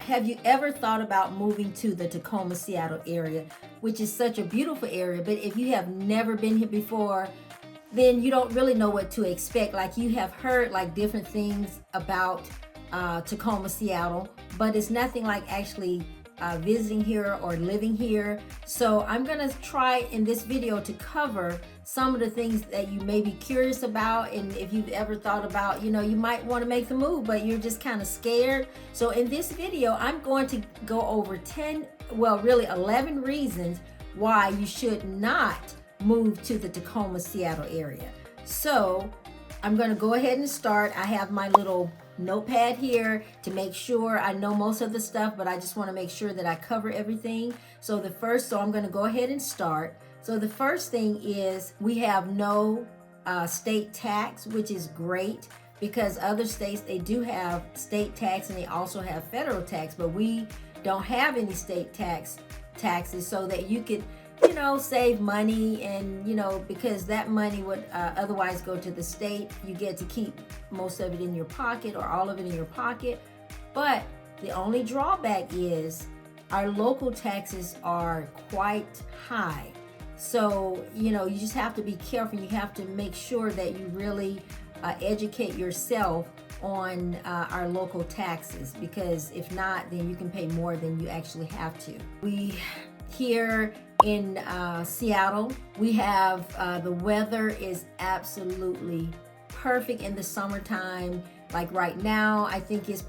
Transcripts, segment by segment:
have you ever thought about moving to the Tacoma-Seattle area, which is such a beautiful area, but if you have never been here before, then you don't really know what to expect. Like, you have heard like different things about Tacoma-Seattle, but it's nothing like actually visiting here or living here. So I'm gonna try in this video to cover some of the things that you may be curious about, and if you've ever thought about, you might want to make the move but you're just kind of scared. So in this video I'm going to go over 11 reasons why you should not move to the Tacoma-Seattle area. So I'm going to go ahead and start. I have my little notepad here to make sure I know most of the stuff, but I just want to make sure that I cover everything. So I'm going to go ahead and start. So the first thing is we have no state tax, which is great because other states, they do have state tax and they also have federal tax, but we don't have any state taxes, so that you could save money, and because that money would otherwise go to the state. You get to keep most of it in your pocket or all of it in your pocket. But the only drawback is our local taxes are quite high. So you just have to be careful. You have to make sure that you really educate yourself on our local taxes, because if not, then you can pay more than you actually have to. We here in Seattle, we have the weather is absolutely perfect in the summertime. Like right now, I think it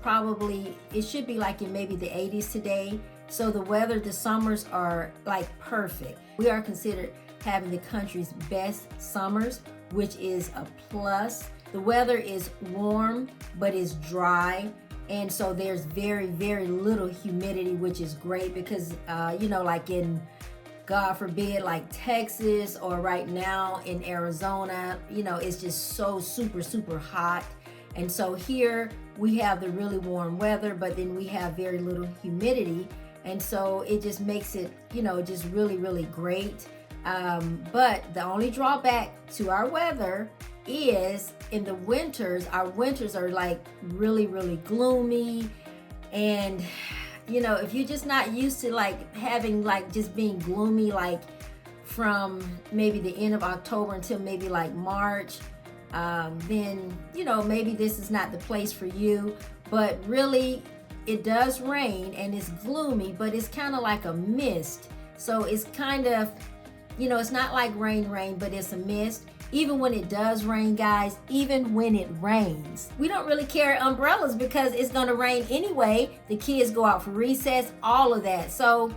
should be like in maybe the 80s today. So the summers are like perfect. We are considered having the country's best summers, which is a plus. The weather is warm, but it's dry. And so there's very, very little humidity, which is great because, like in, God forbid, like Texas or right now in Arizona, it's just so super, super hot. And so here we have the really warm weather, but then we have very little humidity. And so it just makes it, just really, really great. But the only drawback to our weather is in the winters. Our winters are like really, really gloomy. And if you're just not used to like having like just being gloomy, like from maybe the end of October until maybe like March, then maybe this is not the place for you. But really, it does rain and it's gloomy, but it's kind of like a mist. So it's kind of, it's not like rain, but it's a mist. Even when it does rain, guys, even when it rains, we don't really carry umbrellas because it's going to rain anyway. The kids go out for recess, all of that. So,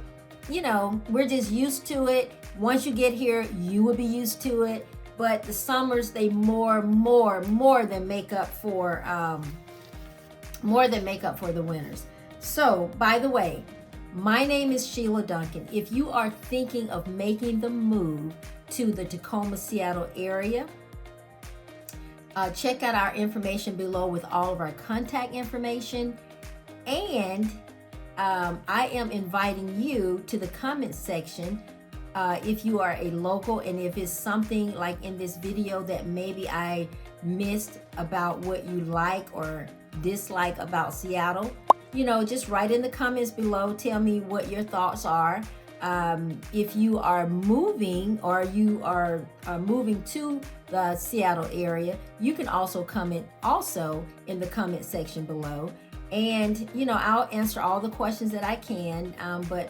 we're just used to it. Once you get here, you will be used to it. But the summers, they more than make up for the winters. So, by the way, my name is Sheila Duncan. If you are thinking of making the move to the Tacoma-Seattle area, check out our information below with all of our contact information. And I am inviting you to the comment section if you are a local, and if it's something like in this video that maybe I missed about what you like or dislike about Seattle, just write in the comments below. Tell me what your thoughts are. If you are moving or you are moving to the Seattle area, you can also comment also in the comment section below. And, I'll answer all the questions that I can. But,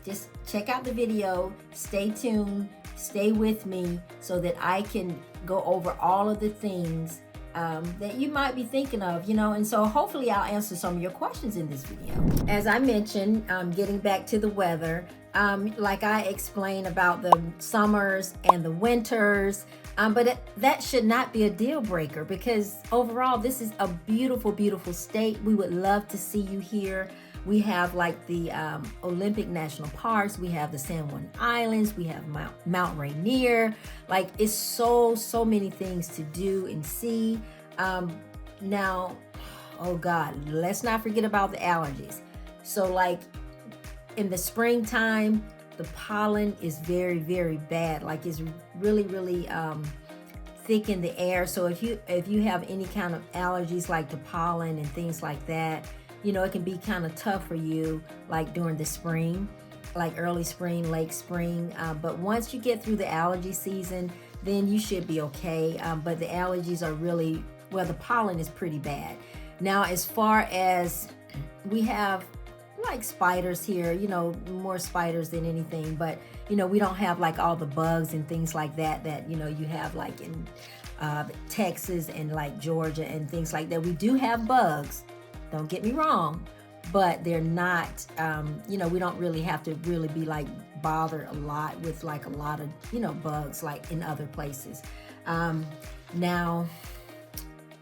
just check out the video, stay tuned, stay with me so that I can go over all of the things that you might be thinking of, and so hopefully I'll answer some of your questions in this video. As I mentioned, getting back to the weather, like I explained about the summers and the winters, but that should not be a deal breaker, because overall this is a beautiful, beautiful state. We would love to see you here. We have like the Olympic National Parks, we have the San Juan Islands, we have Mount Rainier. Like, it's so many things to do and see. Now, oh God, let's not forget about the allergies. So like in the springtime, the pollen is very, very bad. Like, it's really, really thick in the air. So if you have any kind of allergies like to pollen and things like that, it can be kind of tough for you, like during the spring, like early spring, late spring. But once you get through the allergy season, then you should be okay. But the allergies are really, well, the pollen is pretty bad. Now, as far as we have like spiders here, more spiders than anything, but we don't have like all the bugs and things like that you have like in Texas and like Georgia and things like that. We do have bugs, don't get me wrong, but they're not, we don't really have to really be like bothered a lot with like a lot of, bugs like in other places. Now,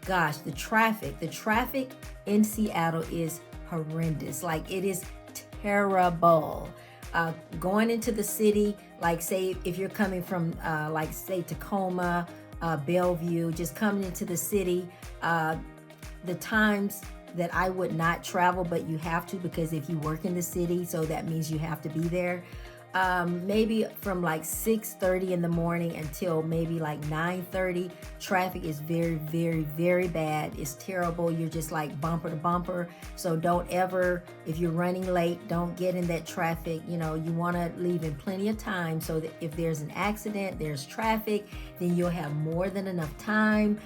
gosh, the traffic in Seattle is horrendous. Like, it is terrible. Going into the city, like say if you're coming from like say Tacoma, Bellevue, just coming into the city, the times that I would not travel, but you have to, because if you work in the city, so that means you have to be there. Maybe from like 6:30 in the morning until maybe like 9:30, traffic is very, very, very bad. It's terrible. You're just like bumper to bumper. So don't ever, if you're running late, don't get in that traffic. You want to leave in plenty of time so that if there's an accident, there's traffic, then you'll have more than enough time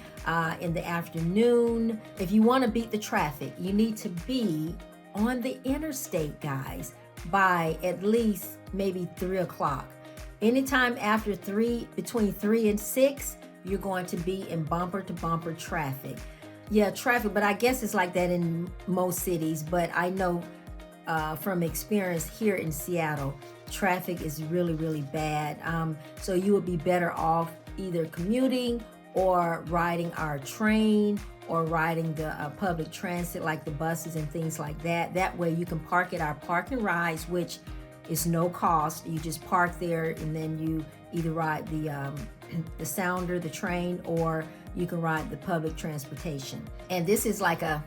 in the afternoon. If you want to beat the traffic, you need to be on the interstate, guys, by at least maybe 3 o'clock. Anytime after between 3 and 6, you're going to be in bumper to bumper traffic. Yeah, traffic, but I guess it's like that in most cities. But I know from experience here in Seattle, traffic is really, really bad. So you would be better off either commuting or riding our train or riding the public transit, like the buses and things like that. That way you can park at our park and rides, which is no cost. You just park there and then you either ride the Sounder, the train, or you can ride the public transportation. And this is like a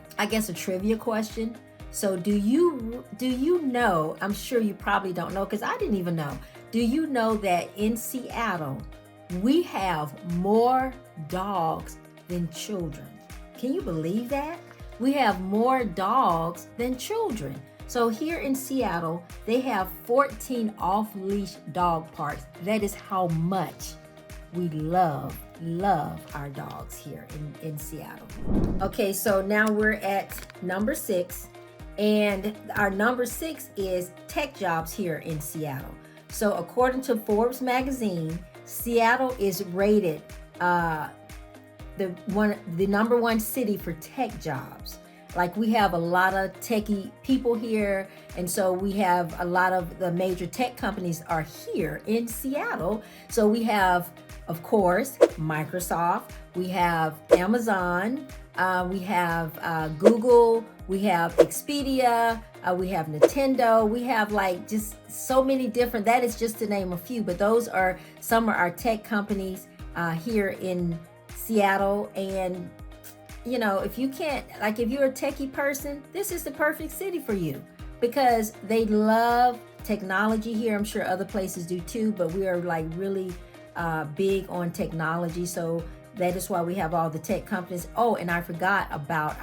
trivia question. So do you know, I'm sure you probably don't know, because I didn't even know. Do you know that in Seattle, we have more dogs than children? Can you believe that? We have more dogs than children. So here in Seattle, they have 14 off-leash dog parks. That is how much we love our dogs here in Seattle. Okay, so now we're at number 6. And our number 6 is tech jobs here in Seattle. So according to Forbes magazine, Seattle is rated the number 1 city for tech jobs. Like, we have a lot of techie people here, and so we have a lot of the major tech companies are here in Seattle. So we have, of course, Microsoft, we have Amazon, we have Google, we have Expedia, we have Nintendo, we have like just so many different, that is just to name a few, but those are some of our tech companies here in Seattle. And if you can't, like, if you're a techie person, this is the perfect city for you, because they love technology here. I'm sure other places do too, but we are like really big on technology. So that is why we have all the tech companies. Oh, and I forgot about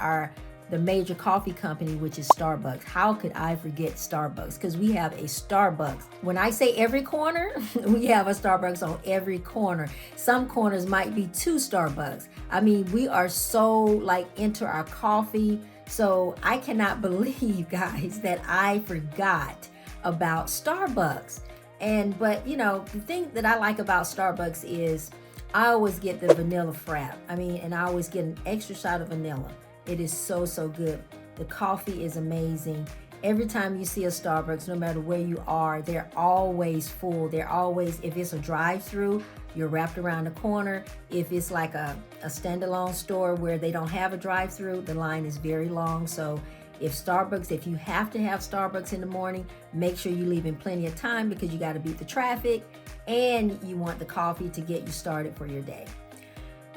the major coffee company, which is Starbucks. How could I forget Starbucks? Because we have a Starbucks. When I say every corner, we have a Starbucks on every corner. Some corners might be 2 Starbucks. I mean, we are so like into our coffee. So I cannot believe, guys, that I forgot about Starbucks. But the thing that I like about Starbucks is I always get the vanilla frap. And I always get an extra shot of vanilla. It is so, so good. The coffee is amazing. Every time you see a Starbucks, no matter where you are, they're always full. They're always, if it's a drive-through, you're wrapped around the corner. If it's like a standalone store where they don't have a drive-through, the line is very long. So if you have to have Starbucks in the morning, make sure you leave in plenty of time, because you got to beat the traffic and you want the coffee to get you started for your day.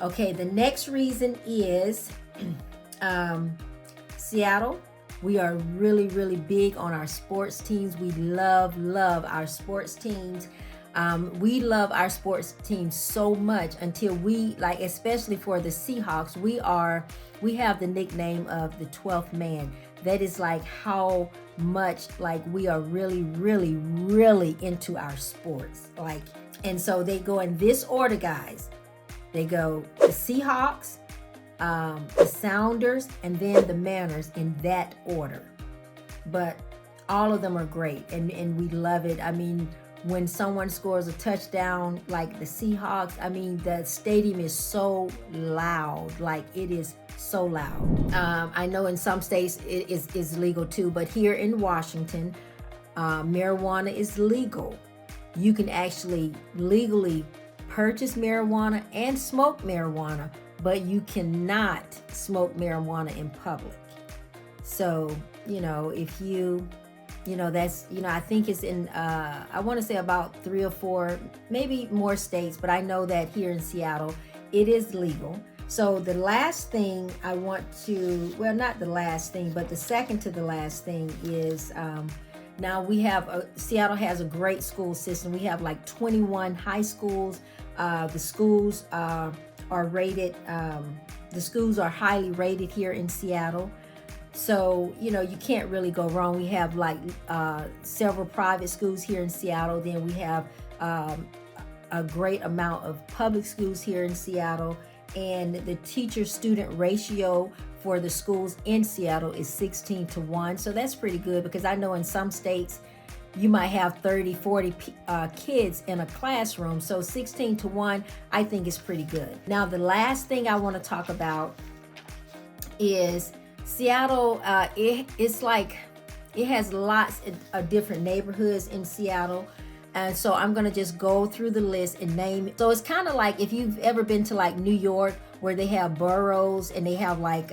Okay, the next reason is Seattle. We are really, really big on our sports teams. We love our sports teams. We love our sports teams so much until we, like, especially for the Seahawks, we have the nickname of the 12th man. that is like how much like we are really, really, really into our sports. Like, and so they go in this order, guys. They go the Seahawks, the Sounders, and then the Mariners in that order. But all of them are great, and we love it. I mean, when someone scores a touchdown like the Seahawks, I mean, the stadium is so loud. Like, it is so loud. I know in some states it is legal too, but here in Washington, marijuana is legal. You can actually legally purchase marijuana and smoke marijuana, but you cannot smoke marijuana in public. So, you know, if you know, that's, you know, I think it's in, I want to say about 3 or 4, maybe more states, but I know that here in Seattle, it is legal. So the last thing I want to, well, not the last thing, but the second to the last thing is, now we have, Seattle has a great school system. We have like 21 high schools. The schools are rated, the schools are highly rated here in Seattle. So, you know, you can't really go wrong. We have like several private schools here in Seattle. Then we have a great amount of public schools here in Seattle. And the teacher-student ratio for the schools in Seattle is 16-1. So that's pretty good, because I know in some states you might have 30, 40 kids in a classroom. So 16-1, I think is pretty good. Now, the last thing I want to talk about is Seattle. It's like, it has lots of different neighborhoods in Seattle. And so I'm going to just go through the list and name it. So it's kind of like if you've ever been to like New York, where they have boroughs and they have like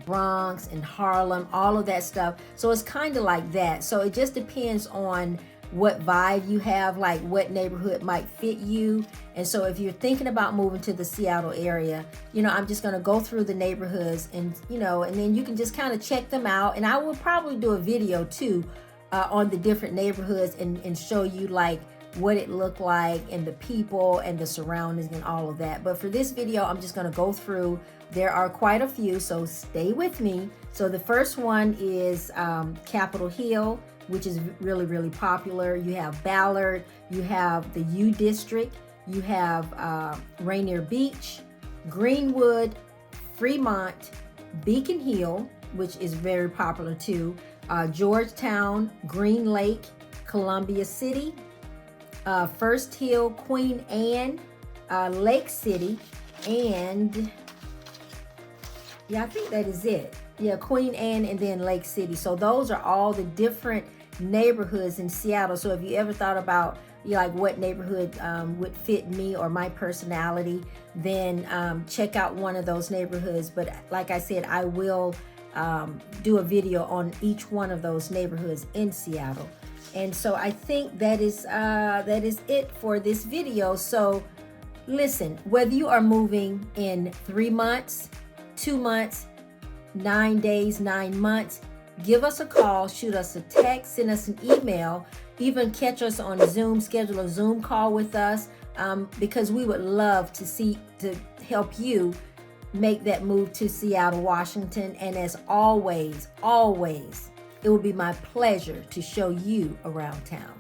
Bronx and Harlem, all of that stuff. So it's kind of like that. So it just depends on what vibe you have, like what neighborhood might fit you. And so if you're thinking about moving to the Seattle area, you know, I'm just going to go through the neighborhoods and, you know, and then you can just kind of check them out. And I will probably do a video too on the different neighborhoods and show you like what it looked like and the people and the surroundings and all of that. But for this video, I'm just going to go through. There are quite a few, so stay with me. So the first one is Capitol Hill, which is really, really popular. You have Ballard, you have the U District, you have Rainier Beach, Greenwood, Fremont, Beacon Hill, which is very popular too, Georgetown, Green Lake, Columbia City, First Hill, Queen Anne, Lake City, and yeah, I think that is it. Yeah, Queen Anne and then Lake City. So those are all the different neighborhoods in Seattle. So if you ever thought about, you know, like what neighborhood would fit me or my personality, then check out one of those neighborhoods. But like I said, I will do a video on each one of those neighborhoods in Seattle. And so I think that is it for this video. So listen, whether you are moving in 3 months, 2 months, 9 days, 9 months, give us a call, shoot us a text, send us an email, even catch us on Zoom, schedule a Zoom call with us, because we would love to help you make that move to Seattle, Washington. And as always, it will be my pleasure to show you around town.